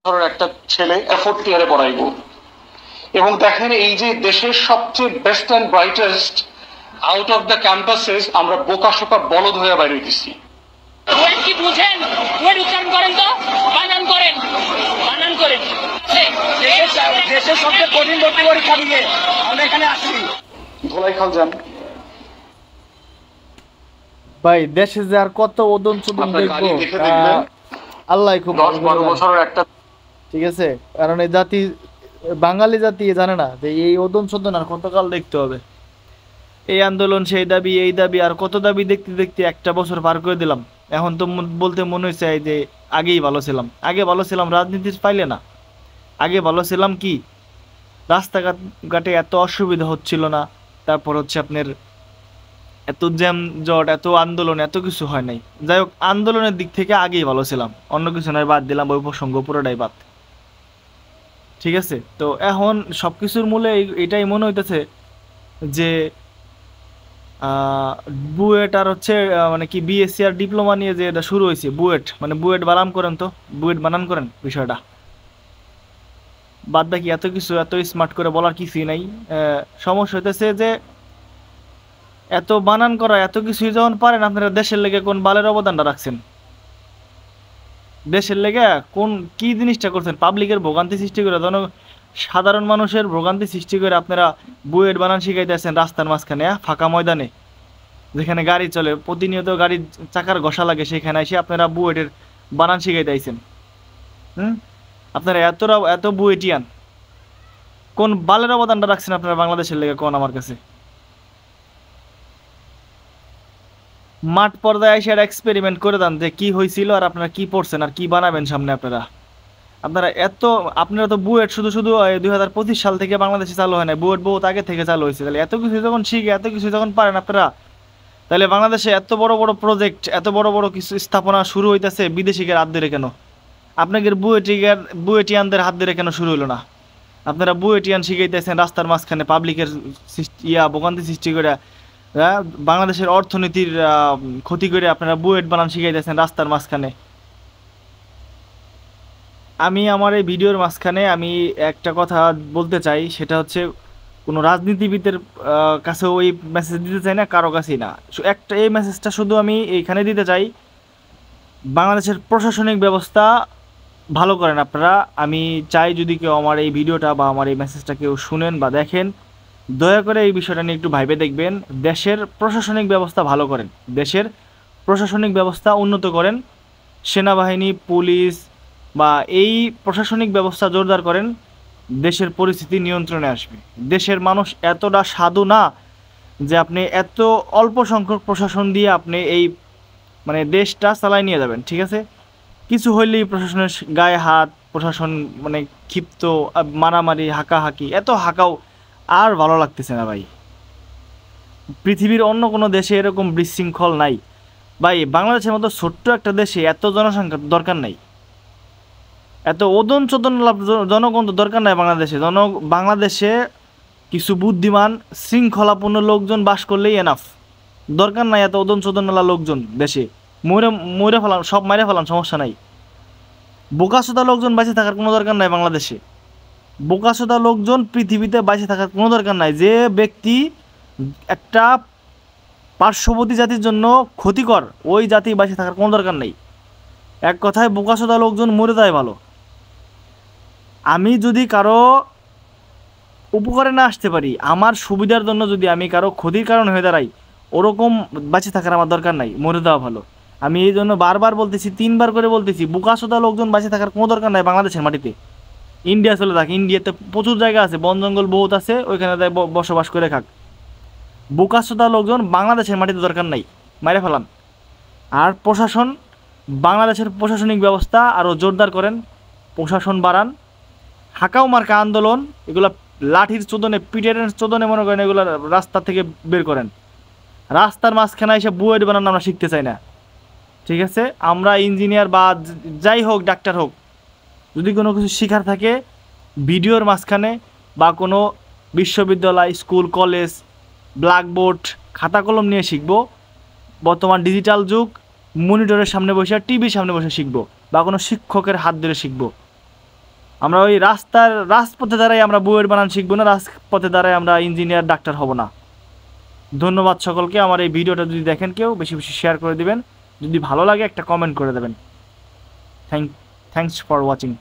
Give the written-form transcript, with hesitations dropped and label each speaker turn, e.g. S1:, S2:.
S1: একটা ছেলে ফোর্থ ইয়ারে পড়াইবো, এবং দেখেন এই যে দেশের সবচেয়ে best and brightest out of the campuses আমরা বোকা শোকা বলদ হয়ে বাইরে হইতেছি।
S2: কি বুঝেন উচ্চারণ করেন তো, বানান করেন, বানান করেন। দেশের সবচেয়ে কঠিন ভর্তি পরীক্ষা দিয়ে আমরা এখানে আসছি।
S1: ধোলাইখাল যান
S3: ভাই, দেশে যে আর কত ওদন চোদন দেখবো আল্লাহ খুব
S1: 10-12 বছরের একটা,
S3: ঠিক আছে। কারণ এই জাতি, বাঙালি জাতি জানে না যে এই ওদন চোদন আর কতকাল দেখতে হবে। এই আন্দোলন, সেই দাবি, এই দাবি, আর কত দাবি দেখতে দেখতে একটা বছর পার করে দিলাম। এখন তো বলতে মনে হচ্ছে যে আগেই ভালো ছিলাম। আগে ভালো ছিলাম রাজনীতির পাইলে না। আগে ভালো ছিলাম কি, রাস্তাঘাটে এত অসুবিধা হচ্ছিল না। তারপর হচ্ছে আপনার এত জ্যাম জট, এত আন্দোলন, এত কিছু হয় নাই। যাই হোক, আন্দোলনের দিক থেকে আগেই ভালো ছিলাম, অন্য কিছু নয়, বাদ দিলাম ওই প্রসঙ্গ পুরোটাই বাদ, ঠিক আছে। তো এখন সবকিছুর মূলে এটাই মনে হইতেছে যে বুয়েট আর হচ্ছে মানে কি বিএসসি আর ডিপ্লোমা নিয়ে যে এটা শুরু হয়েছে, বুয়েট মানে বুয়েট বানান করেন, তো বুয়েট বানান করেন বিষয়টা, বাদ বাকি এত কিছু এত স্মার্ট করে বলার কিছুই নাই। সমস্যা হইতেছে যে এত বানান করা, এত কিছুই যখন পারেন, আপনারা দেশের লেগে কোন বালের অবদানটা রাখছেন? দেশের লেগে কোন কি জিনিসটা করছেন? পাবলিকের ভোগান্তি সৃষ্টি করে, সাধারণ মানুষের ভোগান্তি সৃষ্টি করে আপনারা বুয়েট বানান শিখাইতেছেন রাস্তার মাঝখানে, ফাঁকা ময়দানে, যেখানে গাড়ি চলে, প্রতিনিয়ত গাড়ির চাকার ঘষা লাগে, সেখানে এসে আপনারা বুয়েটের বানান শিখাইতেছেন। আপনারা এত বুয়েটিয়ান, কোন বালের অবদানটা রাখছেন আপনারা বাংলাদেশের লেগে? কোন আমার কাছে মাঠ পর্দায় এসে এক্সপেরিমেন্ট করে দেন যে কি হয়েছিল, আর আপনারা কি পড়ছেন, আর কি বানাবেন সামনে আপনারা। আপনারা তো বুয়েট শুধু 2025 সাল থেকে বাংলাদেশে চালু হয় না, বুয়েট বহুত আগে থেকে চালু হয়েছে। তাহলে এত কিছু যখন শিখে, এত কিছু যখন পারেন আপনারা, তাহলে বাংলাদেশে এত বড় বড় প্রজেক্ট, এত বড় বড় কিছু স্থাপনা শুরু হইতেছে বিদেশিদের হাত ধরে কেন? আপনাদের বুয়েটিয়ানদের হাত ধরে কেন শুরু হলো না? আপনারা বুয়েটিয়ান শিখাইতেছেন রাস্তার মাঝখানে, পাবলিকের ভোগান্তি সৃষ্টি করে, বাংলাদেশের অর্থনীতির ক্ষতি করে আপনারা বুয়েট বানান শিখাইতেছেন রাস্তার মাঝখানে। আমি আমার এই ভিডিওর মাঝখানে আমি একটা কথা বলতে চাই, সেটা হচ্ছে কোনো রাজনীতিবিদের কাছেও এই মেসেজ দিতে চাই না, কারো কাছেই না। এই মেসেজটা শুধু আমি এইখানে দিতে চাই, বাংলাদেশের প্রশাসনিক ব্যবস্থা ভালো করেন আপনারা। আমি চাই যদি কেউ আমার এই ভিডিওটা বা আমার এই মেসেজটা কেউ শুনেন বা দেখেন, দয়া করে এই বিষয়টা নিয়ে একটু ভাইবে দেখবেন। দেশের প্রশাসনিক ব্যবস্থা ভালো করেন, দেশের প্রশাসনিক ব্যবস্থা উন্নত করেন, সেনাবাহিনী, পুলিশ বা এই প্রশাসনিক ব্যবস্থা জোরদার করেন, দেশের পরিস্থিতি নিয়ন্ত্রণে আসবে। দেশের মানুষ এতটা সাধু না যে আপনি এত অল্প সংখ্যক প্রশাসন দিয়ে আপনি এই মানে দেশটা চালাই নিয়ে যাবেন, ঠিক আছে। কিছু হইলেই প্রশাসনের গায়ে হাত, প্রশাসন মানে ক্ষিপ্ত, মারামারি, হাঁকাহাঁকি, এত হাঁকাও আর ভালো লাগতেছে না ভাই। পৃথিবীর অন্য কোনো দেশে এরকম বিশৃঙ্খল নাই ভাই। বাংলাদেশের মতো ছোট্ট একটা দেশে এত জনসংখ্যা দরকার নাই, এত ওদন চোদন জনগণ তো দরকার নাই বাংলাদেশে। বাংলাদেশে কিছু বুদ্ধিমান শৃঙ্খলাপূর্ণ লোকজন বাস করলেই এনাফ, দরকার নাই এত ওদন চোদনওয়ালা লোকজন দেশে। মরে ফেলান, সব মারে ফেলান, সমস্যা নাই। বোকাচোদা লোকজন বেঁচে থাকার কোনো দরকার নাই বাংলাদেশে। বোকাচোদা লোকজন পৃথিবীতে বেঁচে থাকার কোনো দরকার নাই। যে ব্যক্তি একটা পার্শ্ববর্তী জাতির জন্য ক্ষতিকর, ওই জাতি বেঁচে থাকার কোনো দরকার নেই। এক কথায় বোকাচোদা লোকজন মরে যায় ভালো। আমি যদি কারো উপকারে না আসতে পারি, আমার সুবিধার জন্য যদি আমি কারো ক্ষতির কারণ হয়ে দাঁড়াই, ওরকম বেঁচে থাকার আমার দরকার নাই, মরে দেওয়া ভালো। আমি এই জন্য বারবার বলতেছি, 3বার করে বলতেছি, বোকাচোদা লোকজন বেঁচে থাকার কোনো দরকার নাই বাংলাদেশের মাটিতে। ইন্ডিয়া চলে থাক, ইন্ডিয়াতে প্রচুর জায়গা আছে, বন জঙ্গল বহুত আছে, ওইখানে বসবাস করে খাক। বোকাচোদা লোকজন বাংলাদেশের মাটিতে দরকার নাই, মাইরে ফেলান। আর প্রশাসন, বাংলাদেশের প্রশাসনিক ব্যবস্থা আরও জোরদার করেন, প্রশাসন বাড়ান। হাঁকাও মার্কা আন্দোলন, এগুলো লাঠির চোদনে, পিটের চোদনে মনে করেন, এগুলো রাস্তা থেকে বের করেন। রাস্তার মাঝখানে এসে বুয়েট বানানো আমরা শিখতে চাই না, ঠিক আছে। আমরা ইঞ্জিনিয়ার বা যাই হোক, ডাক্তার হোক, যদি কোনো কিছু শেখার থাকে ভিডিওর মাঝখানে বা কোনো বিশ্ববিদ্যালয়, স্কুল, কলেজ, ব্ল্যাকবোর্ড, খাতা কলম নিয়ে শিখবো। বর্তমান ডিজিটাল যুগ, মনিটরের সামনে বসে, টিভির সামনে বসে শিখবো, বা কোনো শিক্ষকের হাত ধরে শিখবো, আমরা ওই রাজপথে দ্বারাই আমরা বইয়ের বানান শিখবো না, রাজপথে দ্বারাই আমরা ইঞ্জিনিয়ার ডাক্তার হব না। ধন্যবাদ সকলকে। আমার এই ভিডিওটা যদি দেখেন কেউ, বেশি বেশি শেয়ার করে দিবেন, যদি ভালো লাগে একটা কমেন্ট করে দেবেন। Thanks for watching.